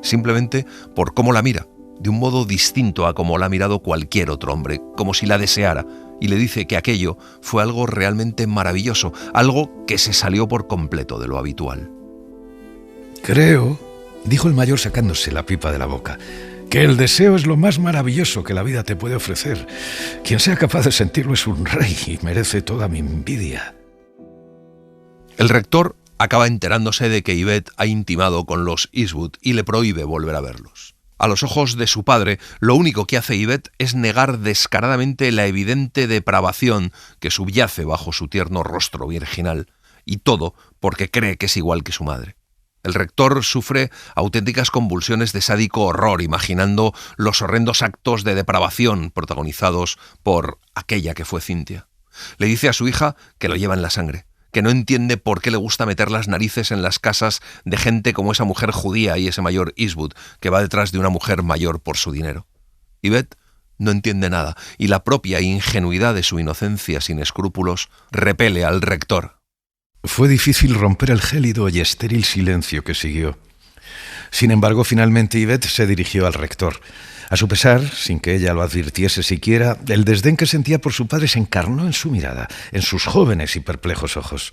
Simplemente por cómo la mira, de un modo distinto a como la ha mirado cualquier otro hombre, como si la deseara, y le dice que aquello fue algo realmente maravilloso, algo que se salió por completo de lo habitual. «Creo», dijo el mayor sacándose la pipa de la boca, «que el deseo es lo más maravilloso que la vida te puede ofrecer. Quien sea capaz de sentirlo es un rey y merece toda mi envidia». El rector acaba enterándose de que Yvette ha intimado con los Eastwood y le prohíbe volver a verlos. A los ojos de su padre, lo único que hace Yvette es negar descaradamente la evidente depravación que subyace bajo su tierno rostro virginal, y todo porque cree que es igual que su madre. El rector sufre auténticas convulsiones de sádico horror, imaginando los horrendos actos de depravación protagonizados por aquella que fue Cynthia. Le dice a su hija que lo lleva en la sangre, que no entiende por qué le gusta meter las narices en las casas de gente como esa mujer judía y ese mayor Eastwood, que va detrás de una mujer mayor por su dinero. Yvette no entiende nada, y la propia ingenuidad de su inocencia sin escrúpulos repele al rector. Fue difícil romper el gélido y estéril silencio que siguió. Sin embargo, finalmente Yvette se dirigió al rector. A su pesar, sin que ella lo advirtiese siquiera, el desdén que sentía por su padre se encarnó en su mirada, en sus jóvenes y perplejos ojos.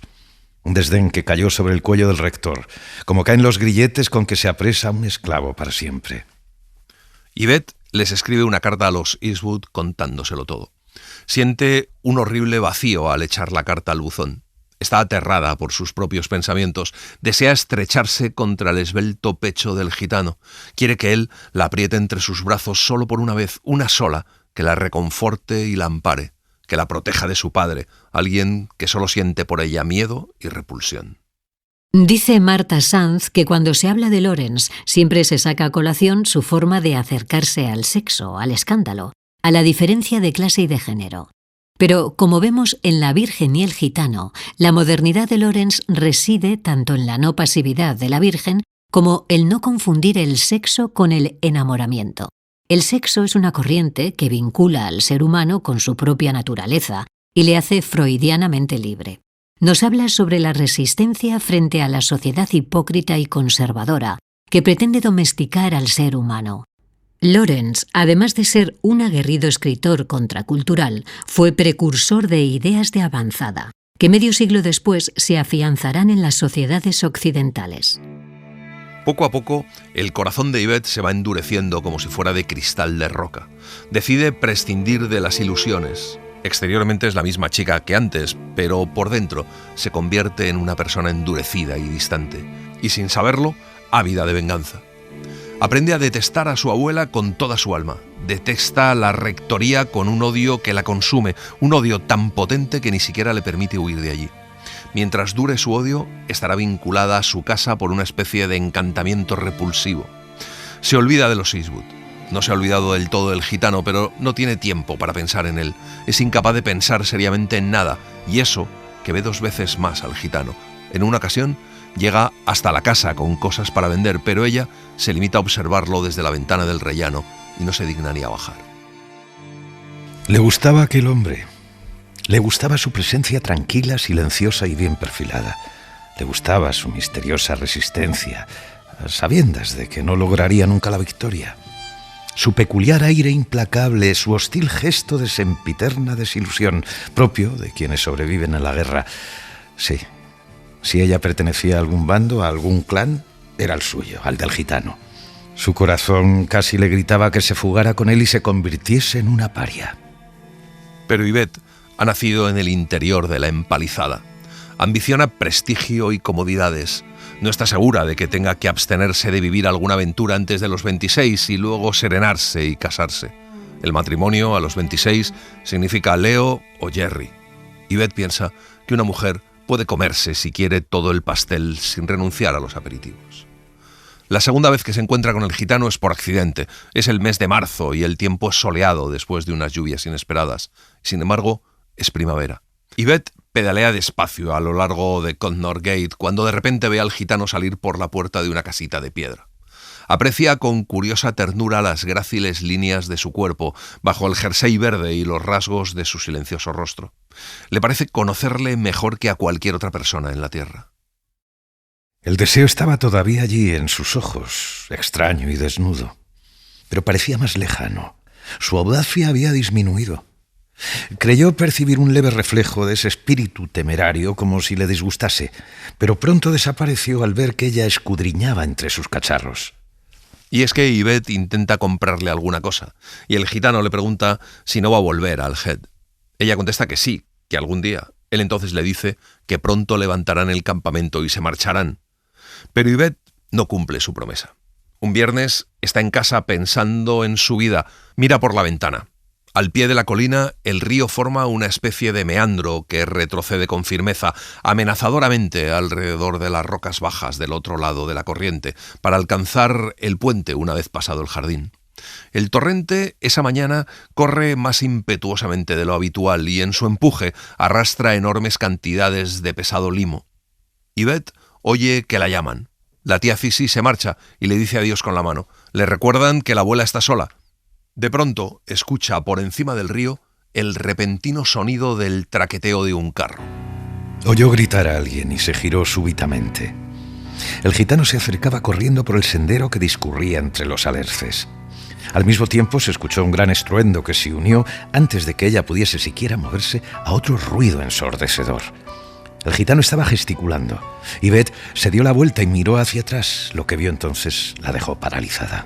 Un desdén que cayó sobre el cuello del rector, como caen los grilletes con que se apresa un esclavo para siempre. Yvette les escribe una carta a los Eastwood contándoselo todo. Siente un horrible vacío al echar la carta al buzón. Está aterrada por sus propios pensamientos. Desea estrecharse contra el esbelto pecho del gitano. Quiere que él la apriete entre sus brazos solo por una vez, una sola, que la reconforte y la ampare, que la proteja de su padre, alguien que solo siente por ella miedo y repulsión. Dice Marta Sanz que cuando se habla de Lawrence siempre se saca a colación su forma de acercarse al sexo, al escándalo, a la diferencia de clase y de género. Pero, como vemos en La Virgen y el Gitano, la modernidad de Lawrence reside tanto en la no pasividad de la Virgen como el no confundir el sexo con el enamoramiento. El sexo es una corriente que vincula al ser humano con su propia naturaleza y le hace freudianamente libre. Nos habla sobre la resistencia frente a la sociedad hipócrita y conservadora que pretende domesticar al ser humano. Lawrence, además de ser un aguerrido escritor contracultural, fue precursor de ideas de avanzada, que medio siglo después se afianzarán en las sociedades occidentales. Poco a poco, el corazón de Yvette se va endureciendo como si fuera de cristal de roca. Decide prescindir de las ilusiones. Exteriormente es la misma chica que antes, pero por dentro se convierte en una persona endurecida y distante, y sin saberlo, ávida de venganza. Aprende a detestar a su abuela con toda su alma. Detesta la rectoría con un odio que la consume, un odio tan potente que ni siquiera le permite huir de allí. Mientras dure su odio, estará vinculada a su casa por una especie de encantamiento repulsivo. Se olvida de los Eastwood. No se ha olvidado del todo del gitano, pero no tiene tiempo para pensar en él. Es incapaz de pensar seriamente en nada, y eso que ve 2 veces más al gitano. En una ocasión, llega hasta la casa con cosas para vender, pero ella se limita a observarlo desde la ventana del rellano y no se digna ni a bajar. Le gustaba aquel hombre. Le gustaba su presencia tranquila, silenciosa y bien perfilada. Le gustaba su misteriosa resistencia, a sabiendas de que no lograría nunca la victoria. Su peculiar aire implacable, su hostil gesto de sempiterna desilusión, propio de quienes sobreviven a la guerra. Sí. Si ella pertenecía a algún bando, a algún clan, era el suyo, al del gitano. Su corazón casi le gritaba que se fugara con él y se convirtiese en una paria. Pero Yvette ha nacido en el interior de la empalizada. Ambiciona prestigio y comodidades. No está segura de que tenga que abstenerse de vivir alguna aventura antes de los 26 y luego serenarse y casarse. El matrimonio a los 26 significa Leo o Jerry. Yvette piensa que una mujer puede comerse, si quiere, todo el pastel sin renunciar a los aperitivos. La segunda vez que se encuentra con el gitano es por accidente. Es el mes de marzo y el tiempo es soleado después de unas lluvias inesperadas. Sin embargo, es primavera. Yvette pedalea despacio a lo largo de Connor Gate cuando de repente ve al gitano salir por la puerta de una casita de piedra. Aprecia con curiosa ternura las gráciles líneas de su cuerpo bajo el jersey verde y los rasgos de su silencioso rostro. Le parece conocerle mejor que a cualquier otra persona en la tierra. El deseo estaba todavía allí en sus ojos, extraño y desnudo, pero parecía más lejano. Su audacia había disminuido. Creyó percibir un leve reflejo de ese espíritu temerario como si le disgustase, pero pronto desapareció al ver que ella escudriñaba entre sus cacharros. Y es que Yvette intenta comprarle alguna cosa, y el gitano le pregunta si no va a volver al Head. Ella contesta que sí, que algún día. Él entonces le dice que pronto levantarán el campamento y se marcharán. Pero Yvette no cumple su promesa. Un viernes está en casa pensando en su vida, mira por la ventana. Al pie de la colina, el río forma una especie de meandro que retrocede con firmeza, amenazadoramente alrededor de las rocas bajas del otro lado de la corriente, para alcanzar el puente una vez pasado el jardín. El torrente esa mañana corre más impetuosamente de lo habitual y en su empuje arrastra enormes cantidades de pesado limo. Yvette oye que la llaman. La tía Cissy se marcha y le dice adiós con la mano. Le recuerdan que la abuela está sola. De pronto escucha por encima del río el repentino sonido del traqueteo de un carro. Oyó gritar a alguien y se giró súbitamente. El gitano se acercaba corriendo por el sendero que discurría entre los alerces. Al mismo tiempo se escuchó un gran estruendo que se unió, antes de que ella pudiese siquiera moverse, a otro ruido ensordecedor. El gitano estaba gesticulando. Yvette se dio la vuelta y miró hacia atrás. Lo que vio entonces la dejó paralizada.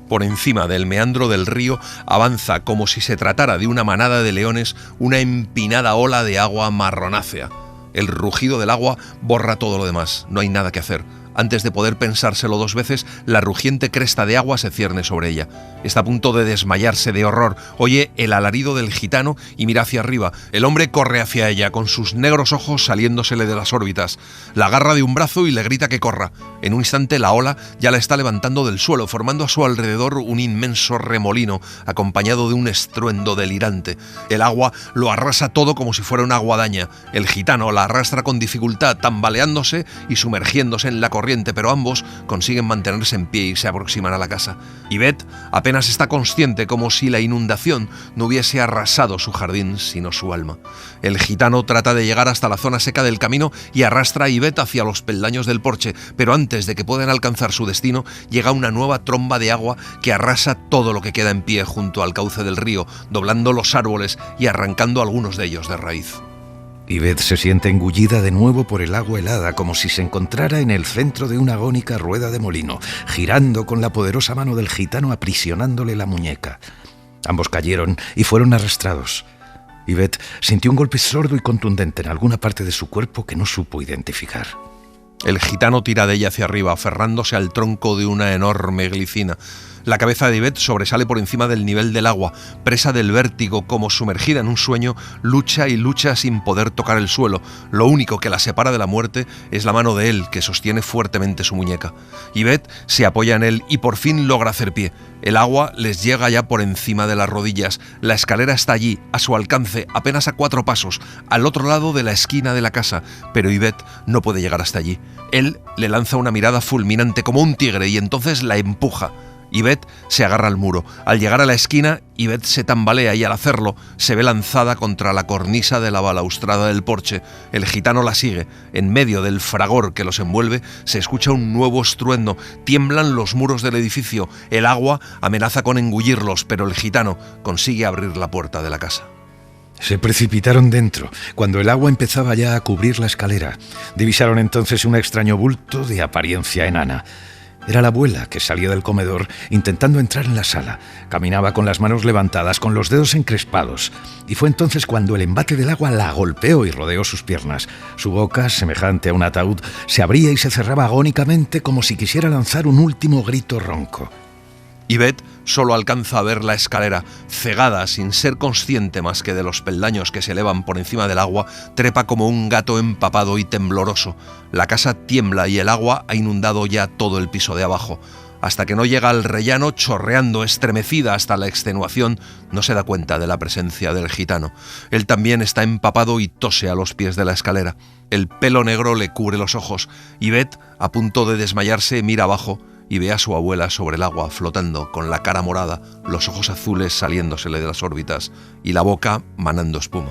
Por encima del meandro del río avanza, como si se tratara de una manada de leones, una empinada ola de agua marronácea. El rugido del agua borra todo lo demás. No hay nada que hacer. Antes de poder pensárselo dos veces, la rugiente cresta de agua se cierne sobre ella. Está a punto de desmayarse de horror. Oye el alarido del gitano y mira hacia arriba. El hombre corre hacia ella, con sus negros ojos saliéndosele de las órbitas. La agarra de un brazo y le grita que corra. En un instante la ola ya la está levantando del suelo, formando a su alrededor un inmenso remolino, acompañado de un estruendo delirante. El agua lo arrasa todo como si fuera una guadaña. El gitano la arrastra con dificultad, tambaleándose y sumergiéndose en la corriente, pero ambos consiguen mantenerse en pie y se aproximan a la casa. Yvette apenas está consciente, como si la inundación no hubiese arrasado su jardín, sino su alma. El gitano trata de llegar hasta la zona seca del camino y arrastra a Yvette hacia los peldaños del porche, pero antes de que puedan alcanzar su destino, llega una nueva tromba de agua que arrasa todo lo que queda en pie junto al cauce del río, doblando los árboles y arrancando algunos de ellos de raíz. Yvette se siente engullida de nuevo por el agua helada, como si se encontrara en el centro de una agónica rueda de molino, girando con la poderosa mano del gitano aprisionándole la muñeca. Ambos cayeron y fueron arrastrados. Yvette sintió un golpe sordo y contundente en alguna parte de su cuerpo que no supo identificar. El gitano tira de ella hacia arriba, aferrándose al tronco de una enorme glicina. La cabeza de Yvette sobresale por encima del nivel del agua. Presa del vértigo, como sumergida en un sueño, lucha y lucha sin poder tocar el suelo. Lo único que la separa de la muerte es la mano de él, que sostiene fuertemente su muñeca. Yvette se apoya en él y por fin logra hacer pie. El agua les llega ya por encima de las rodillas. La escalera está allí, a su alcance, apenas a 4 pasos, al otro lado de la esquina de la casa, pero Yvette no puede llegar hasta allí. Él le lanza una mirada fulminante como un tigre y entonces la empuja. Yvette se agarra al muro. Al llegar a la esquina, Yvette se tambalea y al hacerlo se ve lanzada contra la cornisa de la balaustrada del porche. El gitano la sigue. En medio del fragor que los envuelve se escucha un nuevo estruendo. Tiemblan los muros del edificio. El agua amenaza con engullirlos, pero el gitano consigue abrir la puerta de la casa. Se precipitaron dentro, cuando el agua empezaba ya a cubrir la escalera. Divisaron entonces un extraño bulto de apariencia enana. Era la abuela, que salía del comedor intentando entrar en la sala. Caminaba con las manos levantadas, con los dedos encrespados. Y fue entonces cuando el embate del agua la golpeó y rodeó sus piernas. Su boca, semejante a un ataúd, se abría y se cerraba agónicamente como si quisiera lanzar un último grito ronco. Yvette solo alcanza a ver la escalera. Cegada, sin ser consciente más que de los peldaños que se elevan por encima del agua, trepa como un gato empapado y tembloroso. La casa tiembla y el agua ha inundado ya todo el piso de abajo. Hasta que no llega al rellano, chorreando, estremecida hasta la extenuación, no se da cuenta de la presencia del gitano. Él también está empapado y tose a los pies de la escalera. El pelo negro le cubre los ojos. Yvette, a punto de desmayarse, mira abajo y ve a su abuela sobre el agua, flotando, con la cara morada, los ojos azules saliéndosele de las órbitas y la boca manando espuma.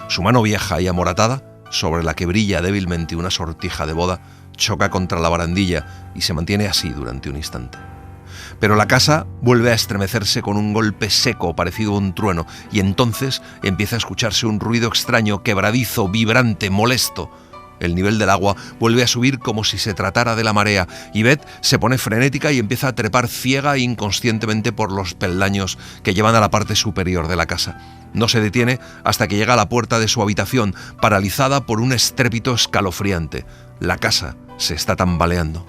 Su mano vieja y amoratada, sobre la que brilla débilmente una sortija de boda, choca contra la barandilla y se mantiene así durante un instante. Pero la casa vuelve a estremecerse con un golpe seco parecido a un trueno, y entonces empieza a escucharse un ruido extraño, quebradizo, vibrante, molesto. El nivel del agua vuelve a subir como si se tratara de la marea. Yvette se pone frenética y empieza a trepar ciega e inconscientemente por los peldaños que llevan a la parte superior de la casa. No se detiene hasta que llega a la puerta de su habitación, paralizada por un estrépito escalofriante. La casa se está tambaleando.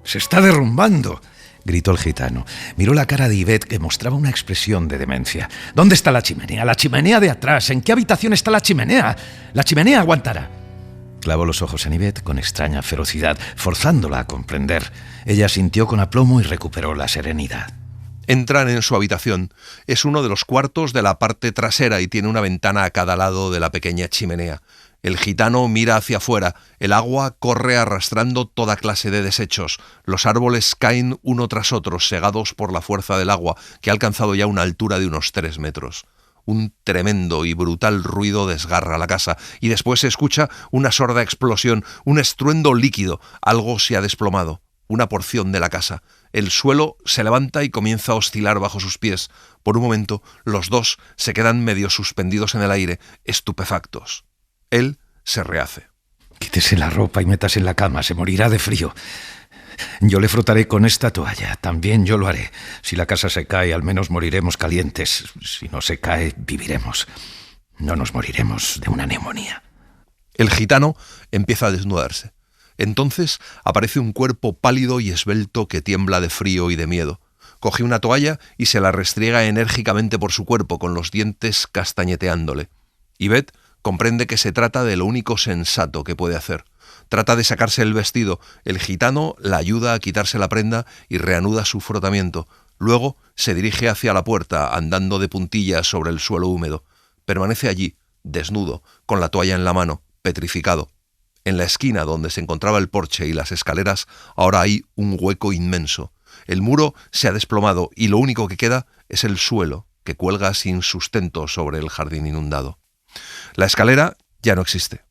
¡Se está derrumbando!, gritó el gitano. Miró la cara de Yvette, que mostraba una expresión de demencia. ¿Dónde está la chimenea? La chimenea de atrás. ¿En qué habitación está la chimenea? La chimenea aguantará. Clavó los ojos en Yvette con extraña ferocidad, forzándola a comprender. Ella sintió con aplomo y recuperó la serenidad. Entran en su habitación. Es uno de los cuartos de la parte trasera y tiene una ventana a cada lado de la pequeña chimenea. El gitano mira hacia afuera. El agua corre arrastrando toda clase de desechos. Los árboles caen uno tras otro, segados por la fuerza del agua, que ha alcanzado ya una altura de unos 3 metros. Un tremendo y brutal ruido desgarra la casa y después se escucha una sorda explosión, un estruendo líquido. Algo se ha desplomado, una porción de la casa. El suelo se levanta y comienza a oscilar bajo sus pies. Por un momento, los dos se quedan medio suspendidos en el aire, estupefactos. Él se rehace. Quítese la ropa y métase en la cama, se morirá de frío. Yo le frotaré con esta toalla, también yo lo haré. Si la casa se cae, al menos moriremos calientes. Si no se cae, viviremos. No nos moriremos de una neumonía. El gitano empieza a desnudarse. Entonces aparece un cuerpo pálido y esbelto que tiembla de frío y de miedo. Coge una toalla y se la restriega enérgicamente por su cuerpo, con los dientes castañeteándole. Yvette comprende que se trata de lo único sensato que puede hacer. Trata de sacarse el vestido. El gitano la ayuda a quitarse la prenda y reanuda su frotamiento. Luego se dirige hacia la puerta, andando de puntillas sobre el suelo húmedo. Permanece allí, desnudo, con la toalla en la mano, petrificado. En la esquina donde se encontraba el porche y las escaleras, ahora hay un hueco inmenso. El muro se ha desplomado y lo único que queda es el suelo, que cuelga sin sustento sobre el jardín inundado. La escalera ya no existe.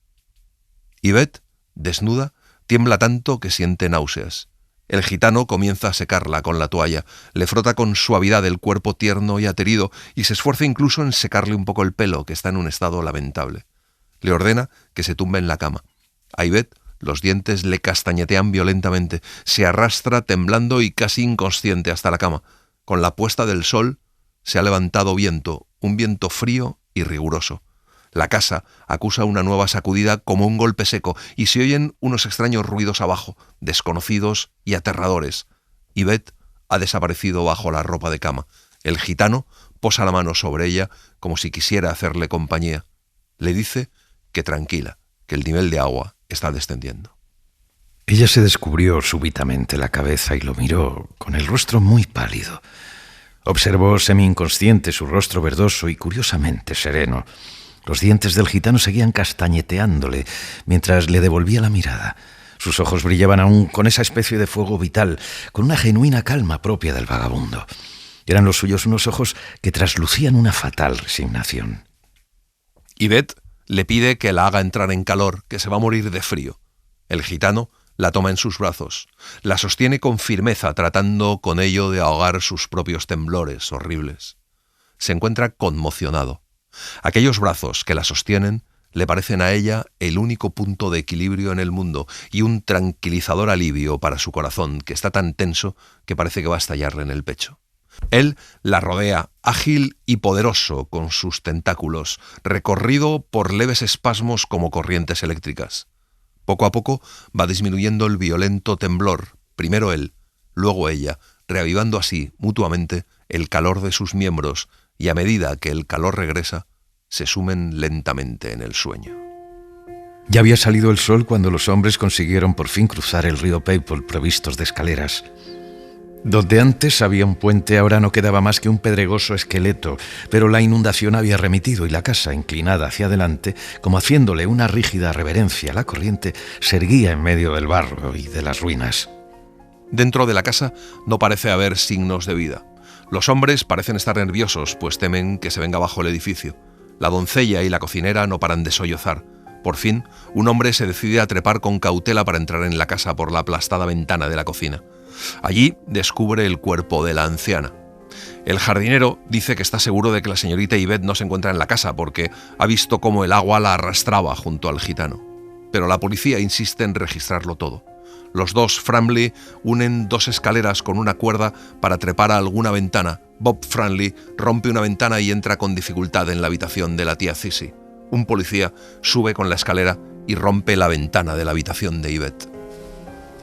Yvette, desnuda, tiembla tanto que siente náuseas. El gitano comienza a secarla con la toalla, le frota con suavidad el cuerpo tierno y aterido y se esfuerza incluso en secarle un poco el pelo, que está en un estado lamentable. Le ordena que se tumbe en la cama. A Yvette los dientes le castañetean violentamente, se arrastra temblando y casi inconsciente hasta la cama. Con la puesta del sol se ha levantado viento, un viento frío y riguroso. La casa acusa una nueva sacudida como un golpe seco y se oyen unos extraños ruidos abajo, desconocidos y aterradores. Yvette ha desaparecido bajo la ropa de cama. El gitano posa la mano sobre ella como si quisiera hacerle compañía. Le dice que tranquila, que el nivel de agua está descendiendo. Ella se descubrió súbitamente la cabeza y lo miró con el rostro muy pálido. Observó semi-inconsciente su rostro verdoso y curiosamente sereno. Los dientes del gitano seguían castañeteándole mientras le devolvía la mirada. Sus ojos brillaban aún con esa especie de fuego vital, con una genuina calma propia del vagabundo. Eran los suyos unos ojos que traslucían una fatal resignación. Yvette le pide que la haga entrar en calor, que se va a morir de frío. El gitano la toma en sus brazos, la sostiene con firmeza, tratando con ello de ahogar sus propios temblores horribles. Se encuentra conmocionado. Aquellos brazos que la sostienen le parecen a ella el único punto de equilibrio en el mundo y un tranquilizador alivio para su corazón, que está tan tenso que parece que va a estallarle en el pecho. Él la rodea, ágil y poderoso con sus tentáculos, recorrido por leves espasmos como corrientes eléctricas. Poco a poco va disminuyendo el violento temblor, primero él, luego ella, reavivando así, mutuamente, el calor de sus miembros, y a medida que el calor regresa, se sumen lentamente en el sueño. Ya había salido el sol cuando los hombres consiguieron por fin cruzar el río Peipol provistos de escaleras. Donde antes había un puente, ahora no quedaba más que un pedregoso esqueleto, pero la inundación había remitido y la casa, inclinada hacia adelante, como haciéndole una rígida reverencia a la corriente, se erguía en medio del barro y de las ruinas. Dentro de la casa no parece haber signos de vida. Los hombres parecen estar nerviosos, pues temen que se venga abajo el edificio. La doncella y la cocinera no paran de sollozar. Por fin, un hombre se decide a trepar con cautela para entrar en la casa por la aplastada ventana de la cocina. Allí descubre el cuerpo de la anciana. El jardinero dice que está seguro de que la señorita Yvette no se encuentra en la casa porque ha visto cómo el agua la arrastraba junto al gitano. Pero la policía insiste en registrarlo todo. Los dos Framley unen dos escaleras con una cuerda para trepar a alguna ventana. Bob Framley rompe una ventana y entra con dificultad en la habitación de la tía Cissy. Un policía sube con la escalera y rompe la ventana de la habitación de Yvette.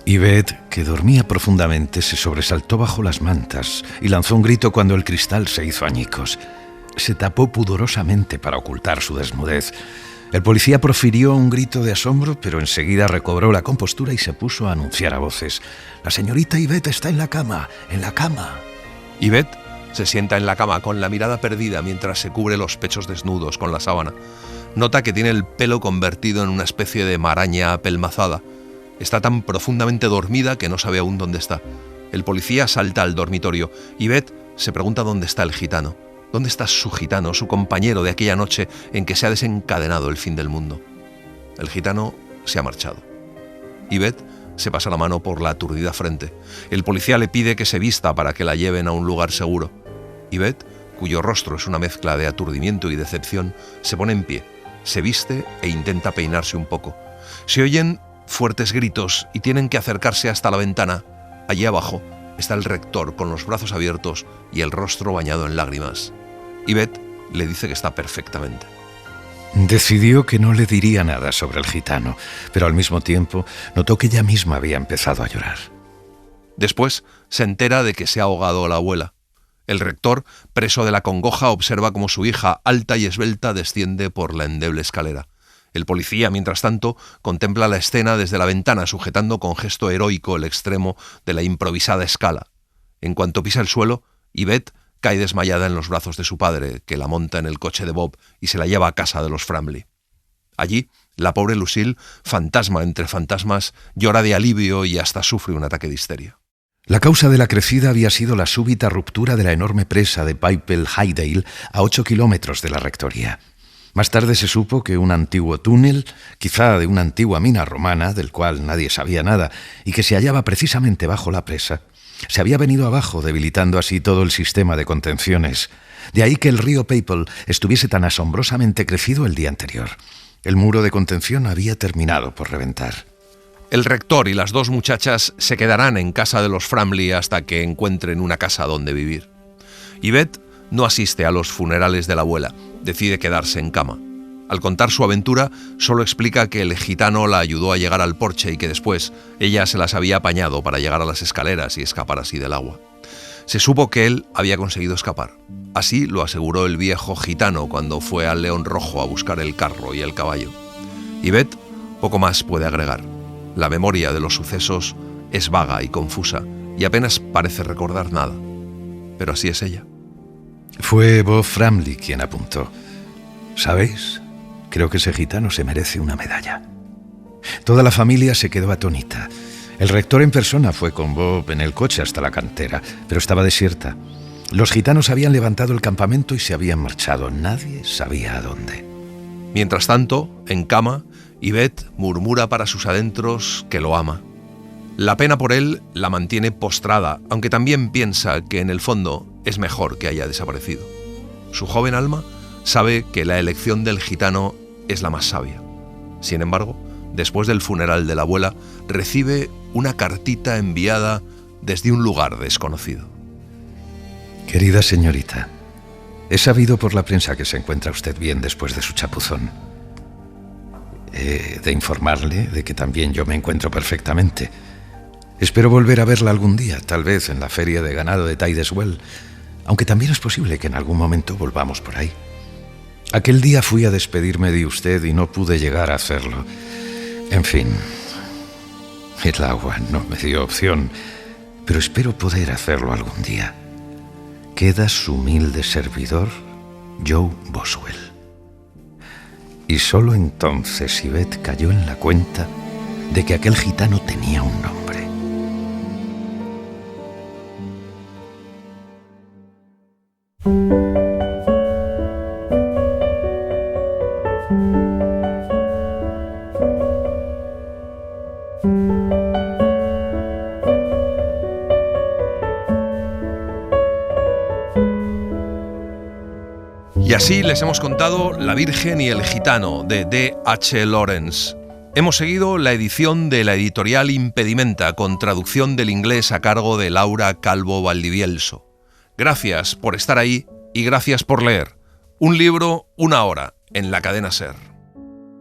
Yvette, que dormía profundamente, se sobresaltó bajo las mantas y lanzó un grito cuando el cristal se hizo añicos. Se tapó pudorosamente para ocultar su desnudez. El policía profirió un grito de asombro, pero enseguida recobró la compostura y se puso a anunciar a voces: «La señorita Yvette está en la cama, en la cama». Yvette se sienta en la cama con la mirada perdida mientras se cubre los pechos desnudos con la sábana. Nota que tiene el pelo convertido en una especie de maraña apelmazada. Está tan profundamente dormida que no sabe aún dónde está. El policía salta al dormitorio. Yvette se pregunta dónde está el gitano. ¿Dónde está su gitano, su compañero de aquella noche en que se ha desencadenado el fin del mundo? El gitano se ha marchado. Yvette se pasa la mano por la aturdida frente. El policía le pide que se vista para que la lleven a un lugar seguro. Yvette, cuyo rostro es una mezcla de aturdimiento y decepción, se pone en pie, se viste e intenta peinarse un poco. Se oyen fuertes gritos y tienen que acercarse hasta la ventana. Allí abajo está el rector con los brazos abiertos y el rostro bañado en lágrimas. Yvette le dice que está perfectamente. Decidió que no le diría nada sobre el gitano, pero al mismo tiempo notó que ella misma había empezado a llorar. Después se entera de que se ha ahogado la abuela. El rector, preso de la congoja, observa cómo su hija, alta y esbelta, desciende por la endeble escalera. El policía, mientras tanto, contempla la escena desde la ventana, sujetando con gesto heroico el extremo de la improvisada escala. En cuanto pisa el suelo, Yvette cae desmayada en los brazos de su padre, que la monta en el coche de Bob y se la lleva a casa de los Framley. Allí, la pobre Lucille, fantasma entre fantasmas, llora de alivio y hasta sufre un ataque de histeria. La causa de la crecida había sido la súbita ruptura de la enorme presa de Pipel Highdale a 8 kilómetros de la rectoría. Más tarde se supo que un antiguo túnel, quizá de una antigua mina romana, del cual nadie sabía nada, y que se hallaba precisamente bajo la presa, se había venido abajo, debilitando así todo el sistema de contenciones. De ahí que el río Pipel estuviese tan asombrosamente crecido el día anterior. El muro de contención había terminado por reventar. El rector y las dos muchachas se quedarán en casa de los Framley hasta que encuentren una casa donde vivir. Yvette no asiste a los funerales de la abuela, decide quedarse en cama. Al contar su aventura, solo explica que el gitano la ayudó a llegar al porche y que después ella se las había apañado para llegar a las escaleras y escapar así del agua. Se supo que él había conseguido escapar. Así lo aseguró el viejo gitano cuando fue al León Rojo a buscar el carro y el caballo. Yvette poco más puede agregar. La memoria de los sucesos es vaga y confusa y apenas parece recordar nada. Pero así es ella. Fue Bob Framley quien apuntó. ¿Sabéis? Creo que ese gitano se merece una medalla. Toda la familia se quedó atónita. El rector en persona fue con Bob en el coche hasta la cantera, pero estaba desierta. Los gitanos habían levantado el campamento y se habían marchado. Nadie sabía a dónde. Mientras tanto, en cama, Yvette murmura para sus adentros que lo ama. La pena por él la mantiene postrada, aunque también piensa que en el fondo es mejor que haya desaparecido. Su joven alma sabe que la elección del gitano es la más sabia. Sin embargo, después del funeral de la abuela, recibe una cartita enviada desde un lugar desconocido. Querida señorita, he sabido por la prensa que se encuentra usted bien después de su chapuzón. He de informarle de que también yo me encuentro perfectamente. Espero volver a verla algún día, tal vez en la feria de ganado de Tideswell, aunque también es posible que en algún momento volvamos por ahí. Aquel día fui a despedirme de usted y no pude llegar a hacerlo. En fin, el agua no me dio opción, pero espero poder hacerlo algún día. Queda su humilde servidor, Joe Boswell. Y solo entonces Yvette cayó en la cuenta de que aquel gitano tenía un nombre. Y así les hemos contado La Virgen y el Gitano, de D.H. Lawrence. Hemos seguido la edición de la editorial Impedimenta, con traducción del inglés a cargo de Laura Calvo Valdivielso. Gracias por estar ahí y gracias por leer. Un libro, una hora, en la cadena SER.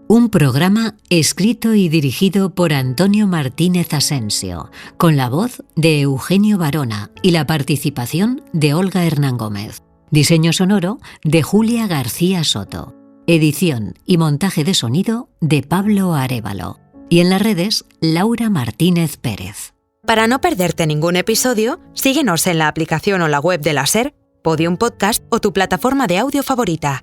Un programa escrito y dirigido por Antonio Martínez Asensio, con la voz de Eugenio Barona y la participación de Olga Hernán Gómez. Diseño sonoro de Julia García Soto. Edición y montaje de sonido de Pablo Arévalo. Y en las redes, Laura Martínez Pérez. Para no perderte ningún episodio, síguenos en la aplicación o la web de la SER, Podium Podcast o tu plataforma de audio favorita.